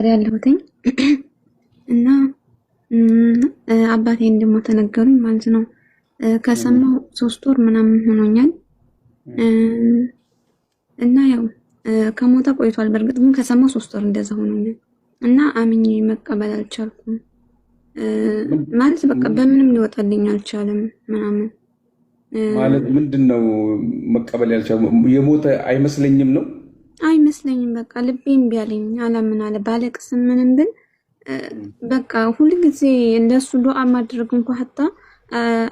ያለሁትኝ እና አባቴ እንደሞተ ነገሩኝ ማለት ነው። ከሰማሁ 3 ወር ምናምን ሆኖኛል። እና ያው ከሞተ ቆይቷል። በእርግጥ ግን ከሰማሁ 3 ወር እንደዛ ሆኖኛል እና አምኜ መቀበል አልቻልኩም። ማለት በቃ በምንም ሊወጣልኝ አልቻለም ምናምን ማለት ምንድነው መቀበል ያልቻልኩ? የሞተ አይመስለኝም ነው አይመስለኝም። በቃ ልቤም ቢያለኝ አላምን አለ ባለቅስ ምንም ብል በቃ ሁሉ ጊዜ እንደሱ ዱዓ ማድረግ እንኳን ሐታ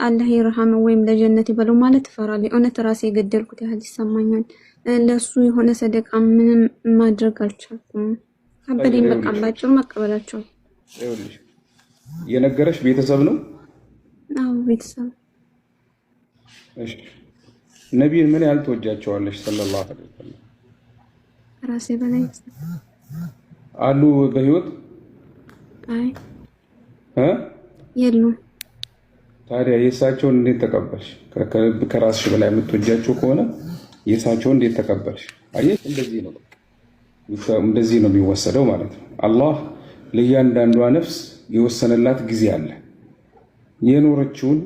አላህ ይርሐመው ወይም ለጀነት ይበለው ማለት እፈራለሁ። እውነት ራሴ የገደልኩት ያህል ይሰማኛል። ለሱ የሆነ ሰደቃ ምንም ማድረግ አልቻልኩም። ከበደኝ። በቃ ባጭሩ መቀበላቸው። ይኸውልሽ የነገረሽ ቤተሰብ ነው? አዎ ቤተሰብ። እሺ ነብይን ምን ያህል ትወጃቸዋለሽ? ሰለላሁ ዐለይሂ ወሰለም ራሴ በላይ አሉ በህይወት? አይ የሉም። ታዲያ የእሳቸውን እንዴት ተቀበልሽ? ከራስሽ በላይ የምትወጃቸው ከሆነ የእሳቸውን እንዴት ተቀበልሽ? አየሽ፣ እንደዚህ ነው የሚወሰደው ማለት ነው። አላህ ለእያንዳንዷ ነፍስ የወሰነላት ጊዜ አለ። የኖረችውን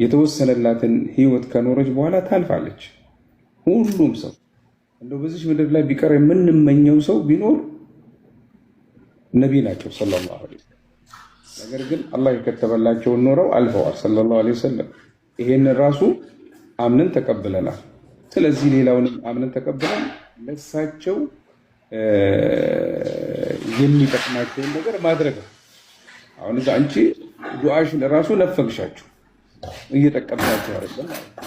የተወሰነላትን ህይወት ከኖረች በኋላ ታልፋለች። ሁሉም ሰው እንደው በዚህ ምድር ላይ ቢቀር የምንመኘው ሰው ቢኖር ነቢይ ናቸው ሰለላሁ ዐለይሂ ወሰለም። ነገር ግን አላህ የከተበላቸውን ኖረው አልፈዋል ሰለላሁ ዐለይሂ ወሰለም። ይሄንን ራሱ አምነን ተቀብለናል። ስለዚህ ሌላውንም አምነን ተቀብለን ለሳቸው የሚጠቅማቸውን ነገር ማድረግ ነው። አሁን እዛ አንቺ ዱዓሽን ራሱ ነፈግሻቸው፣ እየጠቀምናቸው አይደለም ማለት ነው።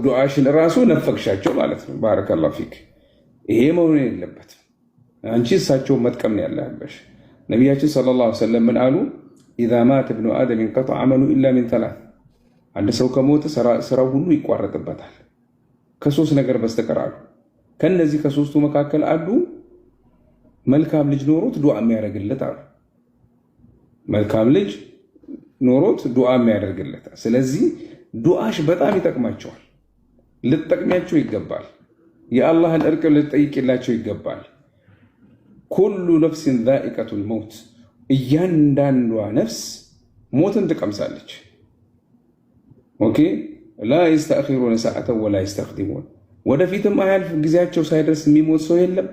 ዱዓሽን ራሱ ነፈግሻቸው ማለት ነው። ባረከላሁ ፊክ። ይሄ መሆን የለበትም። አንቺ እሳቸውን መጥቀም ነው ያለብሽ። ነቢያችን ሰለላሁ ዐለይሂ ወሰለም ምን አሉ? ኢዛ ማተ ኢብኑ አደም እንቀጠዐ ዐመሉ ኢላ ሚን ሰላስ። አንድ ሰው ከሞተ ስራው ሁሉ ይቋረጥበታል ከሶስት ነገር በስተቀር አሉ። ከነዚህ ከሶስቱ መካከል አሉ መልካም ልጅ ኖሮት ዱዓ የሚያደርግለት አሉ። መልካም ልጅ ኖሮት ዱዓ የሚያደርግለት። ስለዚህ ዱዓሽ በጣም ይጠቅማቸዋል። ልትጠቅሚያቸው ይገባል። የአላህን እርቅ ልትጠይቂላቸው ይገባል። ኩሉ ነፍሲን ዛኢቀቱል መውት፣ እያንዳንዷ ነፍስ ሞትን ትቀምሳለች። ኦኬ ላ የስተአኺሩነ ሰዓተን ወላ የስተቅዲሙን፣ ወደፊትም አያልፍ ጊዜያቸው ሳይደርስ የሚሞት ሰው የለም፣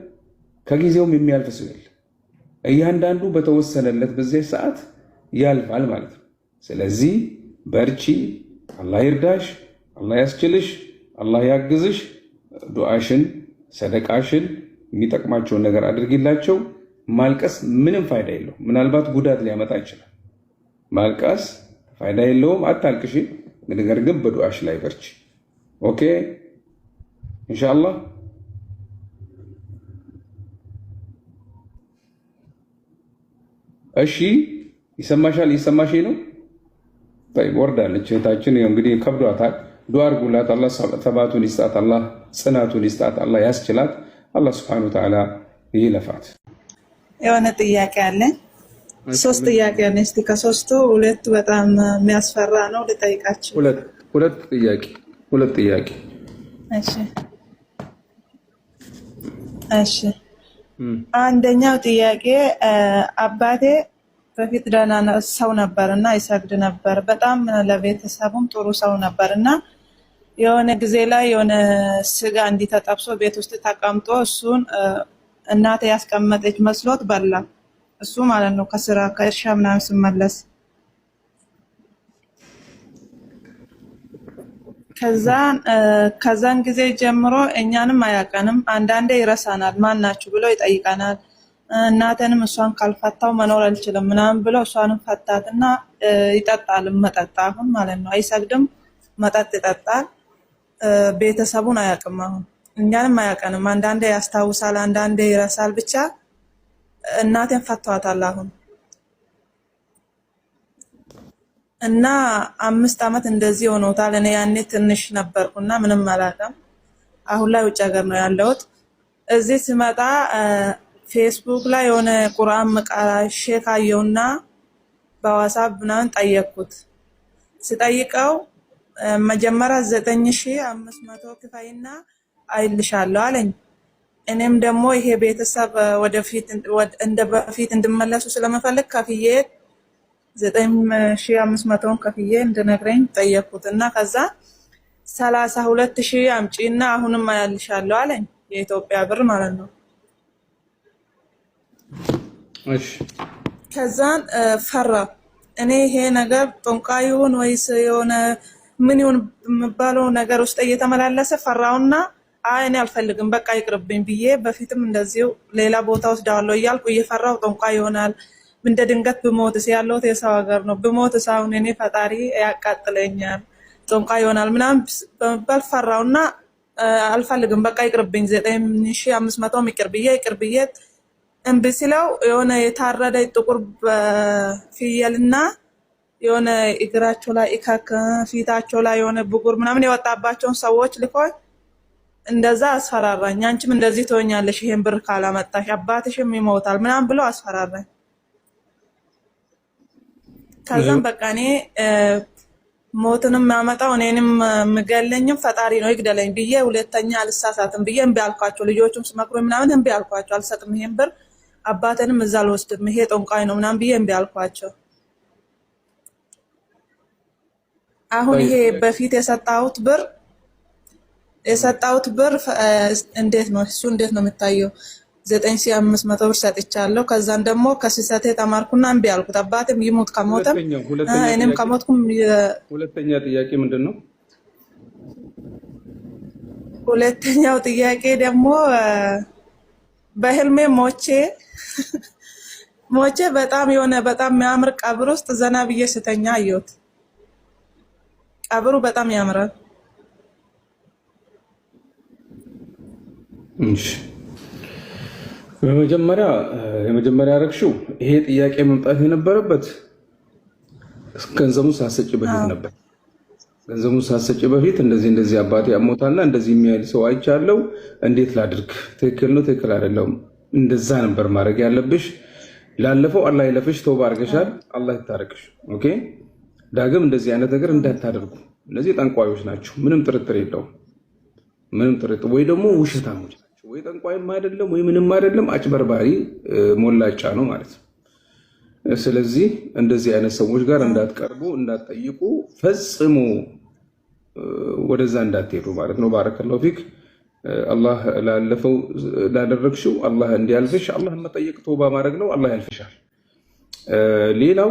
ከጊዜውም የሚያልፍ ሰው የለም። እያንዳንዱ በተወሰነለት በዚያ ሰዓት ያልፋል ማለት ነው። ስለዚህ በርቺ፣ አላህ ይርዳሽ፣ አላህ ያስችልሽ፣ አላህ ያግዝሽ። ዱዓሽን፣ ሰደቃሽን የሚጠቅማቸውን ነገር አድርጊላቸው። ማልቀስ ምንም ፋይዳ የለውም። ምናልባት ጉዳት ሊያመጣ ይችላል። ማልቀስ ፋይዳ የለውም። አታልቅሽ፣ ነገር ግን በዱዓሽ ላይ በርቺ። ኦኬ ኢንሻአላህ። እሺ ይሰማሻል? ይሰማሽ ነው? ወርዳለች እህታችን። እንግዲህ ከብዷታል። ዱዓ አድርጉላት። አላህ ተባቱን ይስጣት፣ አላህ ጽናቱን ይስጣት፣ አላህ ያስችላት፣ አላህ ሱብሓነሁ ወተዓላ ይለፋት። የሆነ ጥያቄ አለኝ። 3 ጥያቄ አለኝ። እስቲ ከ3ቱ 2 በጣም የሚያስፈራ ነው ልጠይቃችሁ። ሁለት ጥያቄ። እሺ አንደኛው ጥያቄ አባቴ በፊት ደህና ሰው ነበርና ይሰግድ ነበር። በጣም ለቤተሰቡም ጥሩ ሰው ነበርና የሆነ ጊዜ ላይ የሆነ ስጋ እንዲተጠብሶ ቤት ውስጥ ተቀምጦ እሱን እናቴ ያስቀመጠች መስሎት በላ። እሱ ማለት ነው ከስራ ከእርሻ ምናምን ሲመለስ። ከዛን ጊዜ ጀምሮ እኛንም አያውቀንም። አንዳንዴ ይረሳናል። ማናችሁ ብሎ ይጠይቀናል። እናቴንም እሷን ካልፈታው መኖር አልችልም ምናምን ብሎ እሷንም ፈታትና ይጠጣል። መጠጥ አሁን ማለት ነው አይሰግድም፣ መጠጥ ይጠጣል። ቤተሰቡን አያውቅም። አሁን እኛንም አያውቀንም። አንዳንዴ ያስታውሳል፣ አንዳንዴ ይረሳል። ብቻ እናቴን ፈቷታል አሁን እና 5 ዓመት እንደዚህ ሆኖታል። እኔ ያኔ ትንሽ ነበርኩና ምንም አላውቅም። አሁን ላይ ውጭ ሀገር ነው ያለሁት። እዚህ ስመጣ ፌስቡክ ላይ የሆነ ቁርአን መቃራ ሼክ አየውና በዋትስአፕ ምናምን ጠየቅኩት። ስጠይቀው መጀመሪያ 9500 ክፈይና አይልሻለሁ አለኝ። እኔም ደግሞ ይሄ ቤተሰብ ወደፊት እንደ በፊት እንድመለሱ ስለመፈልግ ከፍዬ 9500 ከፍዬ እንድነግረኝ ጠየቅኩት እና ከዛ 32,000 አምጪና አሁንም አያልሻለሁ አለኝ። የኢትዮጵያ ብር ማለት ነው። እሺ ከዛን ፈራ። እኔ ይሄ ነገር ጠንቋይ ይሁን ወይስ የሆነ ምን ይሁን የሚባለው ነገር ውስጥ እየተመላለሰ ፈራውና አይ እኔ አልፈልግም በቃ ይቅርብኝ ብዬ በፊትም እንደዚሁ ሌላ ቦታ ወስዳለሁ እያልኩ እየፈራው ጠንቋይ ይሆናል እንደ ድንገት ብሞትስ ያለሁት የሰው ሀገር ነው ብሞትስ አሁን እኔ ፈጣሪ ያቃጥለኛል ጠንቋይ ይሆናል ምናምን በመባል ፈራውና አልፈልግም በቃ ይቅርብኝ 9500 ይቅር ብዬ እምቢ ሲለው የሆነ የታረደ ጥቁር ፍየልና የሆነ እግራቸው ላይ ኢካክ ፊታቸው ላይ የሆነ ብጉር ምናምን የወጣባቸውን ሰዎች ልኮይ እንደዛ አስፈራራኝ። አንቺም እንደዚህ ትሆኛለሽ ይሄን ብር ካላመጣሽ አባትሽም ይሞታል ምናምን ብሎ አስፈራራኝ። ከዛም በቃ እኔ ሞትንም ያመጣው እኔንም ምገለኝም ፈጣሪ ነው ይግደለኝ ብዬ ሁለተኛ አልሳሳትም ብዬ እምቢ አልኳቸው። ልጆቹም ስመክሩኝ ምናምን እምቢ አልኳቸው። አልሰጥም ይሄን ብር አባቴንም እዛ አልወስድም ይሄ ጠንቋይ ነው ምናምን ብዬ እምቢ አልኳቸው። አሁን ይሄ በፊት የሰጣሁት ብር እንዴት ነው እሱ እንዴት ነው የምታየው? 9500 ብር ሰጥቻለሁ። ከዛን ደግሞ ከስህተቴ ተማርኩና እምቢ አልኩት። አባቴም ይሞት ከሞተም እኔም ከሞትኩም። ሁለተኛ ጥያቄ ምንድን ነው? ሁለተኛው ጥያቄ ደግሞ በህልሜ ሞቼ በጣም የሆነ በጣም የሚያምር ቀብር ውስጥ ዘና ብዬ ስተኛ አየሁት። ቀብሩ በጣም ያምራል። እሺ የመጀመሪያ አረግሽው ይሄ ጥያቄ መምጣት የነበረበት ገንዘቡን ሳትሰጪ በፊት ነበር። ገንዘቡን ሳትሰጪ በፊት እንደዚህ አባቴ አሞታልና እንደዚህ የሚያል ሰው አይቻለው እንዴት ላድርግ? ትክክል ነው ትክክል አይደለም? እንደዛ ነበር ማድረግ ያለብሽ። ላለፈው አላህ ይለፍሽ፣ ተውባ አድርገሻል፣ አላህ ይታረቅሽ። ኦኬ ዳግም እንደዚህ አይነት ነገር እንዳታደርጉ። እነዚህ ጠንቋዮች ናቸው፣ ምንም ጥርጥር የለውም። ምንም ጥርጥር ወይ ደግሞ ውሸታሞች ናቸው፣ ወይ ጠንቋይም አይደለም ወይ ምንም አይደለም፣ አጭበርባሪ ሞላጫ ነው ማለት ነው። ስለዚህ እንደዚህ አይነት ሰዎች ጋር እንዳትቀርቡ፣ እንዳትጠይቁ፣ ፈጽሞ ወደዛ እንዳትሄዱ ማለት ነው። ባረከላሁ ፊክ። አላህ ላለፈው ላደረግሽው አላህ እንዲያልፍሽ አላህ መጠየቅ ተውባ ማድረግ ነው። አላህ ያልፍሻል። ሌላው